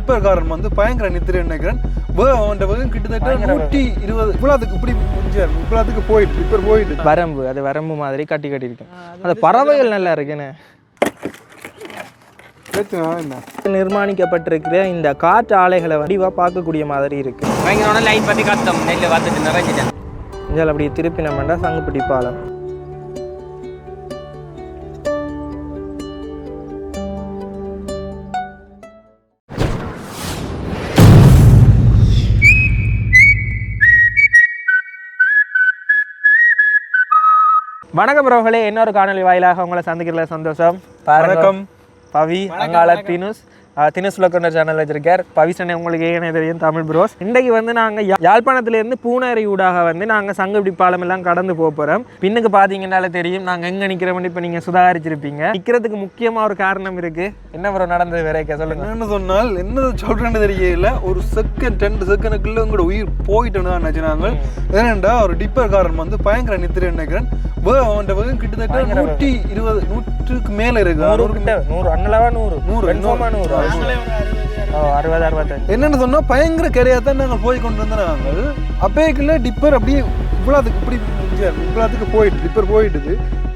டிப்பர்காரன் வந்து பயங்கர நித்திரை நினைக்கிறேன். அவன் கிட்டத்தட்ட 120 இவ்வளோத்துக்கு இப்படி முடிஞ்சார். இவ்வளோத்துக்கு போயிட்டு டிப்பர் போயிட்டு வரம்பு அது வரம்பு மாதிரி கட்டி இருக்கும். அந்த பறவைகள் நல்லா இருக்குன்னு நிர்மாணிக்கப்பட்டிருக்கிற இந்த காற்று ஆலைகளை வடிவா பார்க்கக்கூடிய மாதிரி இருக்கு. பயங்கரமான லைட் பத்தி கத்தம் நெல்லை பார்த்துட்டு நிறைஞ்சிட்டேன். இதில் அப்படி திருப்பி நம்மண்டா சங்குப்பிடி பாலம். வணக்கம் பிரபுகளே, இன்னொரு காணொலி வாயிலாக உங்களை சந்திக்கிறதுல சந்தோஷம். வணக்கம். பவி அங்காள தினுஸ் லோக்கண்டர் சேனல் வச்சிருக்கார். பவிசனை உங்களுக்கு ஏனே தெரியும், தமிழ் ப்ரோஸ். இன்றைக்கு வந்து நாங்கள் யாழ்ப்பாணத்துலேருந்து பூனேரி ஊடாக வந்து நாங்கள் சங்குப்பிடி பாலம் எல்லாம் கடந்து போக போகிறோம். பின்னுக்கு பார்த்தீங்கன்னாலே தெரியும் நாங்கள் எங்கே நிற்கிறோம்னு. இப்போ நீங்கள் சுதாகரிச்சிருப்பீங்க. நிற்கிறதுக்கு முக்கியமாக ஒரு காரணம் இருக்குது. என்ன ப்ரோ நடந்தது வரைக்க சொல்லுங்க. என்னன்னு சொன்னால் என்ன சொல்கிறேன்னு தெரியல. ஒரு செகண்ட் 2 செகண்டுக்குள்ள உங்களோட உயிர் போயிட்டுன்னு தான் நினைச்சினாங்க. ஏனெண்டா ஒரு டிப்பர்காரன் வந்து பயங்கர நித்திரை நினைக்கிறேன். அவன் கிட்டத்தட்ட 120 மேல இருக்கு. 100 என்னன்னு சொன்னா பயங்கர கரையாத்தான் நாங்கள் போய் கொண்டு வந்தோம். நாங்கள் அப்பேக்குள்ள டிப்பர் அப்படியே இவ்வளோத்துக்கு இப்படி இவ்வளோத்துக்கு போயிட்டு டிப்பர் போயிட்டுது.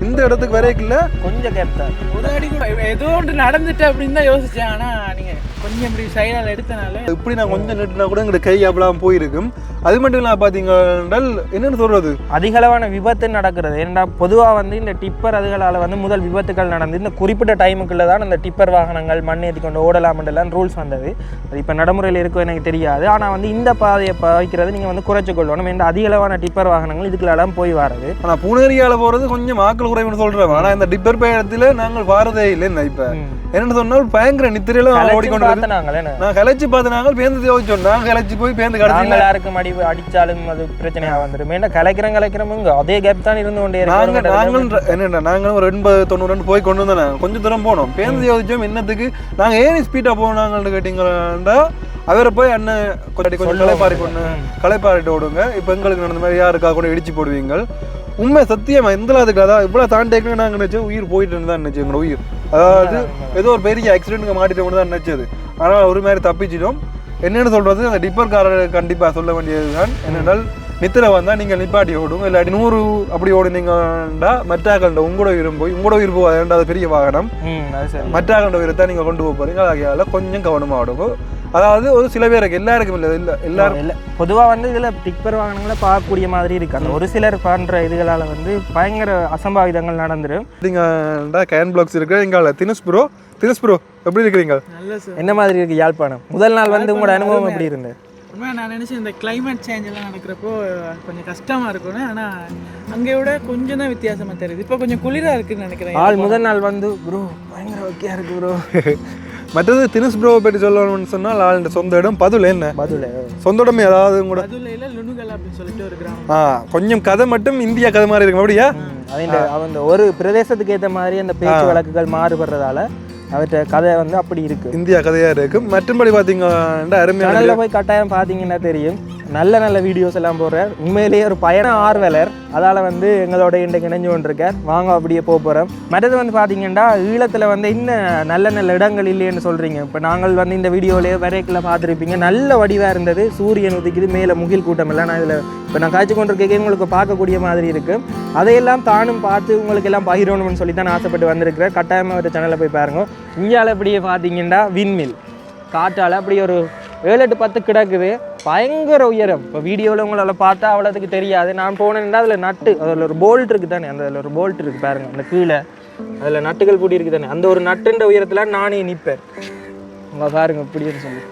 இந்த இடத்துக்கு வரைக்குள்ள கொஞ்சம் கேப்டா ஒரு அடி கூட ஏதோ ஒன்று நடந்துட்டு அப்படின்னு தான் யோசிச்சேன். ஆனா நீங்க கொஞ்சம் இப்படி சைடால் எடுத்தனால இப்படி நான் கொஞ்சம் நிட்டுனா கூட எங்களுக்கு கை அப்பலாம் போயிருக்கும். அது மட்டும் இல்லாம பாத்தீங்கன்னா என்னன்னு சொல்றது, அதிகளவான விபத்து நடக்கிறது. ஏன்னா பொதுவாக வந்து இந்த டிப்பர் அதுகளால் வந்து முதல் விபத்துகள் நடந்து இந்த குறிப்பிட்ட டைமுக்குள்ள தான் இந்த டிப்பர் வாகனங்கள் மண் ஏற்றி கொண்டு ஓடலாம்ன்றலாம் ரூல்ஸ் வந்தது. அது இப்போ நடைமுறையில் இருக்கும் எனக்கு தெரியாது. ஆனால் வந்து இந்த பாதையை பாய்க்கிறது நீங்கள் வந்து குறைச்சு கொள்ளணும். இந்த அதிகளவான டிப்பர் வாகனங்கள் இதுக்குள்ளெல்லாம் போய் வாரது. ஆனால் பூனேரியால போகிறது கொஞ்சம் ஆக்கள் குறைவுன்னு சொல்கிறோம். ஆனால் இந்த டிப்பர் பயணத்தில் நாங்கள் வாரதே இல்லை. இப்போ என்னென்னு சொன்னால் பயங்கர நித்திரையில ஓடிக்கொண்டு நான் கலைச்சி பார்த்து நாங்கள் பேருந்து யோசிச்சோம். நாங்கள் கலைச்சி போய் பேருந்து கடைசி யாருக்கும் அடிச்சாலும் அது பிரச்சனையாக வந்துடும். ஏன்னா கலைக்கிறோம் அதே கேப் தான் இருந்து கொண்டே என்னென்ன நாங்கள் ஒரு 80-90 போய் கொண்டு வந்தோம். கொஞ்சம் தூரம் போனோம். பேருந்து யோசிச்சோம் என்னத்துக்கு நாங்கள் ஏன் ஸ்பீடாக போனாங்கன்னு கேட்டீங்கன்னா அவரை போய் அண்ணன் கொஞ்சம் களைப்பாரிட்டு ஓடுங்க. இப்போ எங்களுக்கு நடந்த மாதிரி யாருக்காக கூட இடிச்சு போடுவீங்க. உண்மை சத்தியமா எந்த அதுக்கு அதான் இவ்வளோ தாண்டிக்கணும் நாங்கள் நினைச்சோம். உயிர் போயிட்டு தான் நினைச்சோம். எங்களோட உயிர் அதாவது ஏதோ ஒரு பெரிய ஆக்சிடென்ட்டுக்கு மாட்டிட்டு தான் நினைச்சது. ஆனால் ஒரு மாதிரி தப்பிச்சிட்டோம். என்னென்னு சொல்றது, அந்த டிப்பர்காரர் கண்டிப்பாக சொல்ல வேண்டியது தான் என்னென்றால் நித்திரை வந்தால் நீங்கள் நிப்பாட்டி ஓடுங்க. இல்லாட்டி 100 அப்படி ஓடுனீங்கன்னா மற்றாக்கண்ட உங்களோட உயிரும் போய் உங்களோட உயிர் போகாது. அது பெரிய வாகனம். மற்றாக்கண்ட உயிரத்தான் நீங்கள் கொண்டு போக போகிறீங்க. அதால கொஞ்சம் கவனமாக ஓடுங்க. அதாவது ஒரு சில பேருக்கு எல்லாருக்கும் இல்லை எல்லாரும் இல்லை. பொதுவாக வந்து இதில் டிப்பர் வாகனங்களை பார்க்கக்கூடிய மாதிரி இருக்கு. அந்த ஒரு சிலர் பண்ணுற இதுகளால் வந்து பயங்கர அசம்பாவிதங்கள் நடந்துடும். நீங்கள் கேன் பிளாக்ஸ் இருக்கு. எங்கால தினுஸ் ப்ரோ எப்படி இருக்கிறீங்க? என்ன மாதிரி இருக்கு யாழ்ப்பாணம்? முதல் நாள் வந்து உங்களோட அனுபவம் எப்படி இருந்தது? உண்மையாக நான் நினச்சேன் இந்த கிளைமேட் சேஞ்ச் எல்லாம் நடக்கிறப்போ கொஞ்சம் கஷ்டமாக இருக்கும்னு. ஆனால் அங்கே விட கொஞ்சம் தான் வித்தியாசமாக தெரியுது. இப்போ கொஞ்சம் குளிராக இருக்குன்னு நினைக்கிறேன். முதல் நாள் வந்து ப்ரோ பயங்கர ஓகேயா இருக்கு ப்ரோ. மற்றது தினுஸ் ப்ரோவை பற்றி சொல்லணும்னு சொன்னால் ஆளுடைய சொந்த இடம் பதுளை. என்ன பதுளை சொந்த இடம் ஏதாவது கூட பதுளையில் லுணுகல் அப்படின்னு சொல்லிட்டு ஒரு கிராமம். கொஞ்சம் கதை மட்டும் இந்தியா கதை மாதிரி இருக்கும். அப்படியா அந்த ஒரு பிரதேசத்துக்கு ஏற்ற மாதிரி அந்த பேச்சு வழக்குகள் மாறுபடுறதால அவற்றை கதை வந்து அப்படி இருக்கு. இந்தியா கதையாக இருக்கும். மற்றபடி பார்த்தீங்கன்னா அருமையான போய் கட்டாயம் பார்த்தீங்கன்னா தெரியும். நல்ல வீடியோஸ் எல்லாம் போடுறார். உண்மையிலேயே ஒரு பயண ஆர்வலர். அதால் வந்து எங்களோட இன்றைக்கு இணைஞ்சு கொண்டிருக்கார். வாங்க அப்படியே போக போகிறோம். மற்றது வந்து பார்த்தீங்கன்னா ஈழத்தில் வந்து இன்னும் நல்ல இடங்கள் இல்லைன்னு சொல்கிறீங்க. இப்போ நாங்கள் வந்து இந்த வீடியோலேயே வரைக்கில் பார்த்துருப்பீங்க. நல்ல வடிவாக இருந்தது. சூரியன் உதிக்குது, மேலே முகில் கூட்டம் எல்லாம். நான் இதில் இப்போ நான் காய்ச்சி கொண்டிருக்கேன். உங்களுக்கு பார்க்கக்கூடிய மாதிரி இருக்குது. அதையெல்லாம் தானும் பார்த்து உங்களுக்கு எல்லாம் பகிரணும்னு சொல்லி தான் ஆசைப்பட்டு வந்திருக்கிறேன். கட்டாயமாக ஒரு சேனலில் போய் பாருங்க. இந்தியாவில் இப்படியே பார்த்தீங்கன்னா விண்மில் காற்றால் அப்படி ஒரு 7-10 கிடக்குது. பயங்கர உயரம். இப்போ வீடியோவில் உங்களால் பார்த்தா அவ்வளோத்துக்கு தெரியாது. நான் போனேன்னா அதில் நட்டு அதில் ஒரு போல்ட் இருக்குது தானே. அந்த அதில் ஒரு போல்ட் இருக்குது பாருங்க. அந்த கீழே அதில் நட்டுகள் கூடி இருக்குது தானே. அந்த ஒரு நட்டுன்ற உயரத்தில் நானே நிற்பேன். உங்க பாருங்க இப்படின்னு சொல்லி.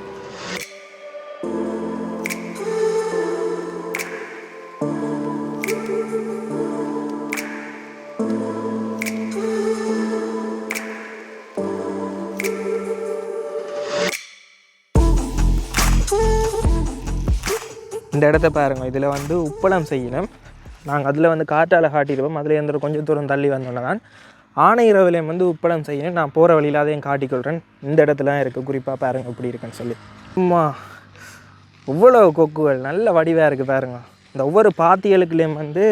இந்த இடத்த பாருங்கள். இதில் வந்து உப்பளம் செய்யணும். நாங்கள் அதில் வந்து காற்றால் காட்டிடுவோம். அதில் எந்த கொஞ்சம் தூரம் தள்ளி வந்தோன்னா தான் ஆணையிரவிலையும் வந்து உப்பளம் செய்யணும். நான் போகிற வழியில் அதையும் காட்டிக்கொள்கிறேன். இந்த இடத்துல இருக்குது. குறிப்பாக பாருங்கள் எப்படி இருக்குன்னு சொல்லி. அம்மா இவ்வளோ கொக்குகள் நல்ல வடிவாக இருக்குது பாருங்கள். இந்த ஒவ்வொரு பாத்திகளுக்குள்ளேயும் வந்து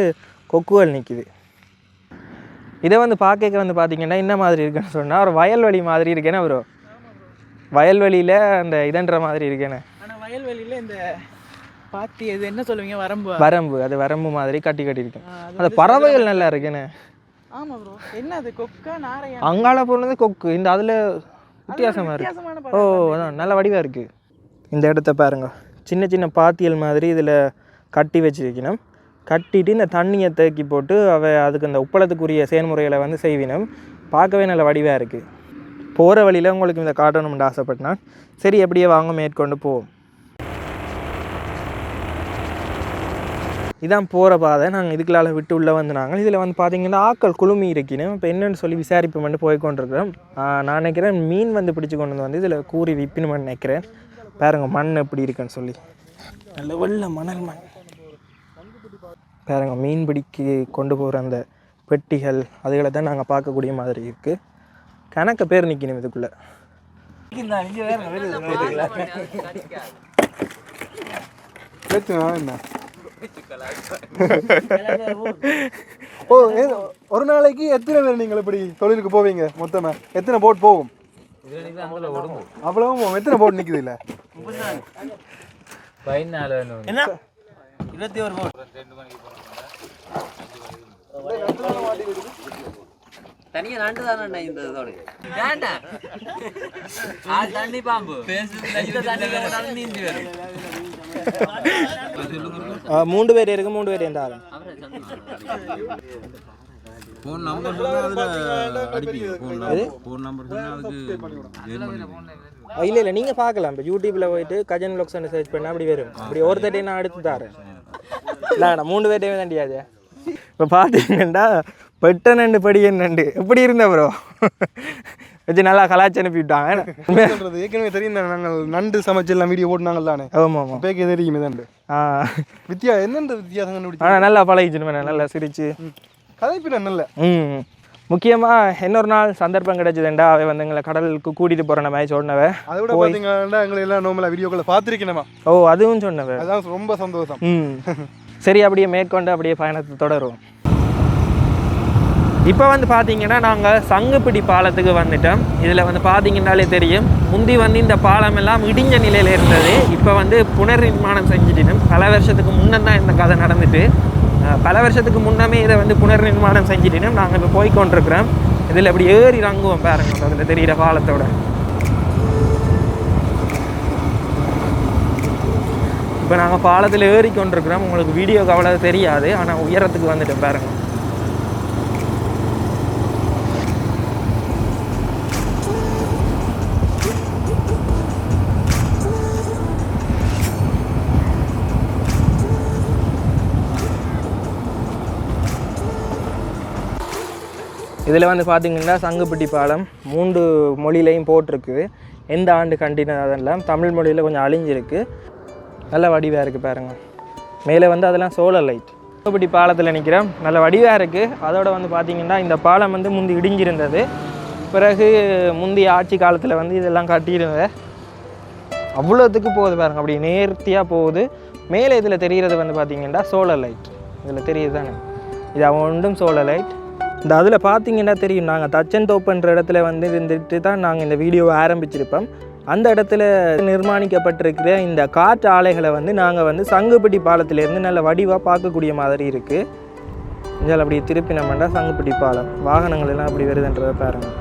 கொக்குகள் நிற்கிது. இதை வந்து பார்க்க வந்து பார்த்தீங்கன்னா என்ன மாதிரி இருக்குன்னு சொன்னால் ஒரு வயல்வெளி மாதிரி இருக்கேன்னா ப்ரோ. வயல்வெளியில் அந்த இதன்ற மாதிரி இருக்கேண்ணே. ஆனால் வயல்வெளியில் இந்த பாத்தி இது என்ன சொல்லுவீங்க, வரம்பு வரம்பு, அது வரம்பு மாதிரி கட்டியிருக்கேன். அந்த பறவைகள் நல்லா இருக்குண்ணே. ஆமாம் ப்ரோ. என்ன அது கொக்கா நாரையா? அங்கால போனது கொக்கு, இந்த அதில் வித்தியாசமாக இருக்கு. ஓ அதான் நல்ல வடிவாக இருக்குது. இந்த இடத்த பாருங்க, சின்ன சின்ன பாத்தியல் மாதிரி இதில் கட்டி வச்சிருக்கணும். கட்டிட்டு இந்த தண்ணியை தேக்கி போட்டு அதுக்கு அந்த உப்பளத்துக்குரிய செயல்முறைகளை வந்து செய்வினோம். பார்க்கவே நல்ல வடிவாக இருக்குது. போகிற வழியில் உங்களுக்கு இந்த காட்டணும்னு ஆசைப்பட்டேன். சரி, எப்படியே வாங்க மேற்கொண்டு போவோம். இதான் போகிற பாதை. நாங்கள் இதுக்குள்ளால் விட்டு உள்ளே வந்தாங்க. இதில் வந்து பார்த்திங்கன்னா ஆக்கள் குழுமி இருக்கணும். இப்போ என்னென்னு சொல்லி விசாரிப்பு மட்டும் போய்கொண்டிருக்கிறோம். நான் நினைக்கிறேன் மீன் வந்து பிடிச்சி கொண்டு வந்து இதில் கூறி விற்பினுமென்னு நினைக்கிறேன். பாருங்க மண் எப்படி இருக்குன்னு சொல்லி, நல்ல வெள்ள மணல் மண். பாருங்க மீன் பிடிக்கு கொண்டு போகிற அந்த பெட்டிகள் அதுகளை தான் நாங்கள் பார்க்கக்கூடிய மாதிரி இருக்குது. கணக்க பேர் நிற்கணும் இதுக்குள்ளே. ஒரு நாளைக்கு எத்தனை பேர் நீங்கள் இப்படி தொழிலுக்கு போவீங்க? மொத்தமா எத்தனை போட் போகும்? அவ்வளவும் எத்தனை போட் நிக்குது? இல்ல 21 போட். தனியா நண்டு தானே இந்த இதோட வேண்டாம். தண்ணி பாம்பு நீந்தி வரும். 3 பேர் இருக்கு. 3 பேர் எந்த ஆளு? ஃபோன் நம்பர் சொன்னா அதுல அடிப்பீங்க. ஃபோன் நம்பர் சொன்னா அதுக்கு இல்லை நீங்கள் பார்க்கலாம். இப்போ யூடியூப்பில் போயிட்டு கஜன் வ்ளாக்ஸ்னு சர்ச் பண்ணால் அப்படி வரும். அப்படி ஒருத்தட்டே நான் எடுத்து தரேன். இல்லை 3 பேர்ட்டே தாண்டியாச்சு. இப்போ பார்த்தீங்கன்னா பெட்ட நண்டு படியன் நண்டு எப்படி இருந்த ப்ரோ வச்சு நல்லா கலாச்சி அனுப்பிவிட்டாங்க. ஏற்கனவே தெரியும், நாங்கள் நண்டு சமைச்செல்லாம் வீடியோ போட்டுனாங்கள் தானே. ஆமாம் ஆமாம், பேக்கே தெரியுமே நண்டு. என்னென்ன வித்தியாசம் கண்டுபிடிச்சு? ஆனால் நல்லா பழகிச்சுன்னு நல்லா சிரிச்சு கதைப்பின நல்ல. முக்கியமாக இன்னொரு நாள் சந்தர்ப்பம் கிடைச்சதுண்டா அவை வந்து எங்களை கடலுக்கு கூட்டிகிட்டு போகிற மாதிரி சொன்னவ. அதை விட பார்த்தீங்கன்னா எங்களை எல்லாம் நோமலாக வீடியோக்களை பார்த்துருக்கேனமா. ஓ அதுவும் சொன்னவ, அதான் ரொம்ப சந்தோஷம். சரி, அப்படியே மேற்கொண்டு அப்படியே பயணத்தை தொடருவோம். இப்போ வந்து பார்த்தீங்கன்னா நாங்கள் சங்குப்பிடி பாலத்துக்கு வந்துட்டோம். இதில் வந்து பார்த்தீங்கன்னாலே தெரியும், முந்தி வந்து இந்த பாலம் எல்லாம் இடிஞ்ச நிலையில் இருந்தது. இப்போ வந்து புனர் நிர்மாணம் செஞ்சுட்டோம். பல வருஷத்துக்கு முன்னே தான் இந்த கதை நடந்துட்டு, பல வருஷத்துக்கு முன்னமே இதை வந்து புனர் நிர்மாணம் செஞ்சுட்டோம். நாங்கள் இப்போ போய்கொண்டிருக்கிறோம். இதில் இப்படி ஏறி இறங்குவோம் பாருங்க, அதில் தெரிகிற பாலத்தோட. இப்போ நாங்கள் பாலத்தில் ஏறி கொண்டிருக்கிறோம். உங்களுக்கு வீடியோக்கு அவ்வளோ தெரியாது, ஆனால் உயரத்துக்கு வந்துட்டோம் பாருங்கள். இதில் வந்து பார்த்திங்கன்னா சங்குப்பிட்டி பாலம் 3 மொழியிலையும் போட்டிருக்கு. எந்த ஆண்டு கண்டினது அதெல்லாம் தமிழ் மொழியில் கொஞ்சம் அழிஞ்சிருக்கு. நல்ல வடிவாக இருக்குது பாருங்கள். மேலே வந்து அதெல்லாம் சோலார் லைட். சங்குப்பிட்டி பாலத்தில் நிற்கிறோம். நல்ல வடிவாக இருக்குது. அதோடு வந்து பார்த்திங்கன்னா இந்த பாலம் வந்து முந்தி இடிஞ்சிருந்தது. பிறகு முந்தைய ஆட்சி காலத்தில் வந்து இதெல்லாம் கட்டியிருந்தது. அவ்வளோத்துக்கு போகுது பாருங்கள், அப்படி நேர்த்தியாக போகுது. மேலே இதில் தெரிகிறது வந்து பார்த்திங்கன்னா சோலார் லைட். இதில் தெரியுது தானே, இது ஒன்றும் சோலார் லைட். இந்த அதில் பார்த்தீங்கன்னா தெரியும், நாங்கள் தச்சன்தோப்புன்ற இடத்துல வந்து இருந்துட்டு தான் நாங்கள் இந்த வீடியோவை ஆரம்பிச்சிருப்போம். அந்த இடத்துல நிர்மாணிக்கப்பட்டிருக்கிற இந்த காற்று ஆலைகளை வந்து நாங்கள் வந்து சங்குப்பிட்டி பாலத்திலேருந்து நல்ல வடிவாக பார்க்கக்கூடிய மாதிரி இருக்குது. இதில் அப்படி திருப்பி நம்மண்டா சங்குப்பிட்டி பாலம், வாகனங்கள் எல்லாம் அப்படி வருதுன்றதை பாருங்கள்.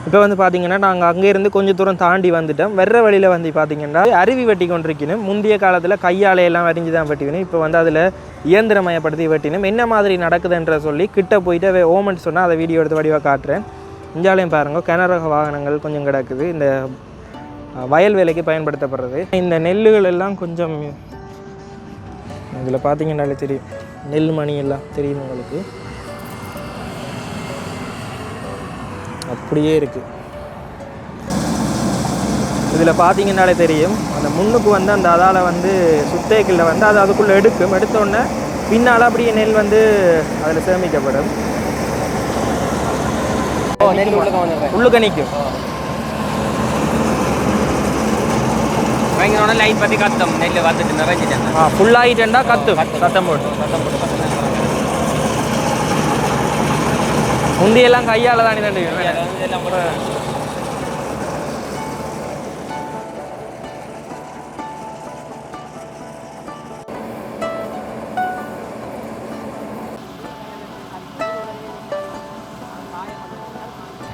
இப்போ வந்து பார்த்திங்கன்னா நாங்கள் அங்கேருந்து கொஞ்சம் தூரம் தாண்டி வந்துட்டோம். வெற வழியில் வந்து பார்த்திங்கன்னா அருவி வெட்டி கொண்டிருக்கணும். முந்தைய காலத்தில் கையாலையெல்லாம் வரைஞ்சி தான் வெட்டிக்கணும். இப்போ வந்து அதில் இயந்திரமயப்படுத்தி வெட்டினோம். என்ன மாதிரி நடக்குதுன்ற சொல்லி கிட்ட போயிட்டு ஓமெண்ட் சொன்னால் அதை வீடியோ எடுத்து வடிவாக காட்டுறேன். இஞ்சாலையும் பாருங்கள், கிணறக வாகனங்கள் கொஞ்சம் கிடக்குது. இந்த வயல் வேலைக்கு பயன்படுத்தப்படுறது. இந்த நெல்லுகள் எல்லாம் கொஞ்சம் இதில் பார்த்திங்கன்னாலே தெரியும், நெல் மணி எல்லாம் தெரியும் உங்களுக்கு. அப்படியே இருக்குது. இதில் பார்த்தீங்கன்னாலே தெரியும் அந்த முன்னுக்கு வந்து அந்த அதால் வந்து சுத்தேக்கில் வந்து அது அதுக்குள்ளே எடுத்தோடனே பின்னால் அப்படியே நெல் வந்து அதில் சேமிக்கப்படும். உள்ளுக்க நிற்கும். பயங்கரமான லைட் பற்றி கத்தம் நெல் பார்த்துட்டு நிறைஞ்சிட்டேன். ஃபுல்லாகிட்டேன்டா கத்தும் சத்தம் போட்டு. முந்தியெல்லாம் கையால் தானே தண்டு எல்லாம் கூட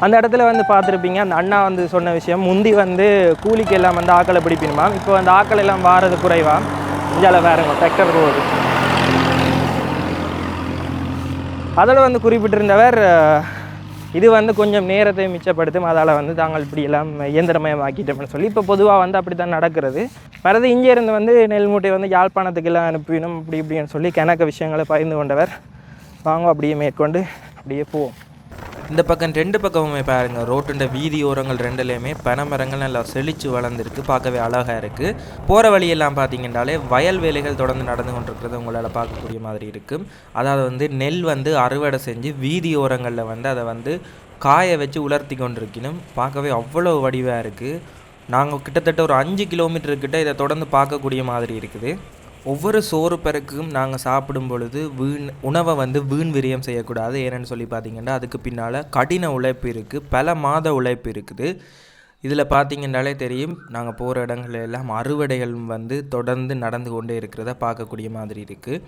அந்த இடத்துல வந்து பார்த்துருப்பீங்க. அந்த அண்ணா வந்து சொன்ன விஷயம், முந்தி வந்து கூலிக்கு எல்லாம் வந்து ஆக்களை பிடிப்பினுமா, இப்போ அந்த ஆக்கள் எல்லாம் வாரது குறைவா. இஞ்சால வேறுங்க டிராக்டர் போகுது. அதோட வந்து குறிப்பிட்டிருந்தவர் இது வந்து கொஞ்சம் நேரத்தை மிச்சப்படுத்தும், அதால் வந்து தாங்கள் இப்படி எல்லாம் இயந்திரமயமாக்கிட்டோம்னு சொல்லி இப்போ பொதுவாக வந்து அப்படி தான் நடக்கிறது. வரது இங்கே இருந்து வந்து நெல் மூட்டை வந்து யாழ்ப்பாணத்துக்கு எல்லாம் அனுப்பினோம் அப்படி இப்படின்னு சொல்லி கணக்க விஷயங்களை பகிர்ந்து கொண்டவர். வாங்க அப்படியே மேற்கொண்டு அப்படியே போவோம். இந்த பக்கம் ரெண்டு பக்கமுமே பாருங்கள், ரோட்டுண்ட வீதி ஓரங்கள் ரெண்டுலேயுமே பனைமரங்கள் நல்லா செழித்து வளர்ந்துருக்கு, பார்க்கவே அழகாக இருக்குது. போகிற வழியெல்லாம் பார்த்தீங்கன்னாலே வயல் வேலைகள் தொடர்ந்து நடந்து கொண்டிருக்கிறது உங்களால் பார்க்கக்கூடிய மாதிரி இருக்கும். அதாவது வந்து நெல் வந்து அறுவடை செஞ்சு வீதி ஓரங்களில் வந்து அதை வந்து காய வச்சு உலர்த்தி கொண்டிருக்கணும். பார்க்கவே அவ்வளோ வடிவாக இருக்குது. நாங்கள் கிட்டத்தட்ட ஒரு 5 கிலோமீட்டர்கிட்ட இதை தொடர்ந்து பார்க்கக்கூடிய மாதிரி இருக்குது. ஒவ்வொரு சோறு பிறக்கும் நாங்கள் சாப்பிடும் பொழுது உணவை வந்து வீண் விரயம் செய்யக்கூடாது. ஏன்னு சொல்லி பார்த்தீங்கன்னா அதுக்கு பின்னால் கடின உழைப்பு இருக்குது, பல மாத உழைப்பு இருக்குது. இதில் பார்த்தீங்கன்னாலே தெரியும், நாங்கள் போகிற இடங்கள் எல்லாம் அறுவடைகள் வந்து தொடர்ந்து நடந்து கொண்டே இருக்கிறத பார்க்கக்கூடிய மாதிரி இருக்குது.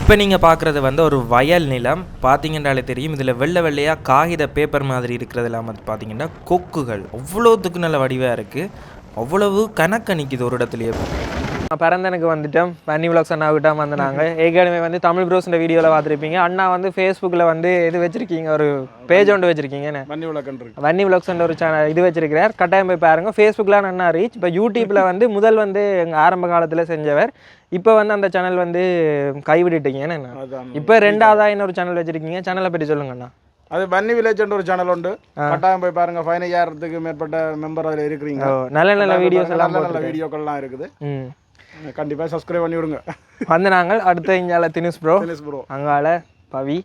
இப்போ நீங்கள் பார்க்குறது வந்து ஒரு வயல் நிலம். பார்த்தீங்கன்னாலே தெரியும், இதில் வெள்ளை வெள்ளையாக காகித பேப்பர் மாதிரி இருக்கிறது இல்லாமல் பார்த்தீங்கன்னா கொக்குகள் அவ்வளோத்துக்கு நல்ல வடிவாக இருக்குது. அவ்வளவு கணக்க நிற்கிது ஒரு இடத்துலையே. பிறந்தனுக்கு வந்துட்டோம். வன்னி விலாக்ஸ் அண்ணா கிட்ட வந்து நாங்கள் ஏற்கனவே வந்து தமிழ் ப்ரோஸ்ன்ற வீடியோவில் பார்த்துருப்பீங்க. அண்ணா வந்து ஃபேஸ்புக்கில் வந்து இது வச்சுருக்கீங்க, ஒரு பேஜ் ஒன்று வச்சுருக்கீங்க. வன்னி விலாக்ஸ்ன்ற ஒரு சேனல் இது வச்சிருக்கிறார். கட்டாயம் போய் பாருங்கள். ஃபேஸ்புக்கில் அண்ணா ரீச். இப்போ யூடியூப்பில் வந்து முதல் வந்து எங்கள் ஆரம்ப காலத்தில் செஞ்சவர். இப்போ வந்து அந்த சேனல் வந்து கைவிட்டுட்டீங்க. ஏன்னா இப்போ 2ஆவதாக இன்னொரு சேனல் வச்சுருக்கீங்க. சேனலை பற்றி சொல்லுங்கண்ணா. அது பன்னி வில்லேஜ்ன்ற ஒரு சேனல் உண்டு, கட்டாயம் போய் பாருங்க. 15,000க்கு மேற்பட்ட மெம்பர் அதில் இருக்கிறீங்க. நல்ல நல்ல வீடியோஸ் எல்லாம், நல்ல வீடியோக்கள்லாம் இருக்குது. கண்டிப்பாக சப்ஸ்கிரைப் பண்ணி விடுங்க. வந்து நாங்கள் அடுத்த இங்கால தினுஸ் ப்ரோ அங்கால பவி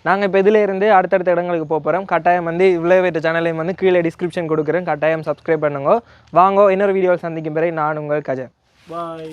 நாங்கள் இப்போ இதில் இருந்து அடுத்தடுத்த இடங்களுக்கு போகிறோம். கட்டாயம் வந்து இவ்வளோ வேறு சேனலையும் வந்து கீழே டிஸ்கிரிப்ஷன் கொடுக்குறேன். கட்டாயம் சப்ஸ்கிரைப் பண்ணுங்க. வாங்க இன்னொரு வீடியோவில் சந்திக்கும் பிறகு நான் உங்கள் கஜன். பாய்.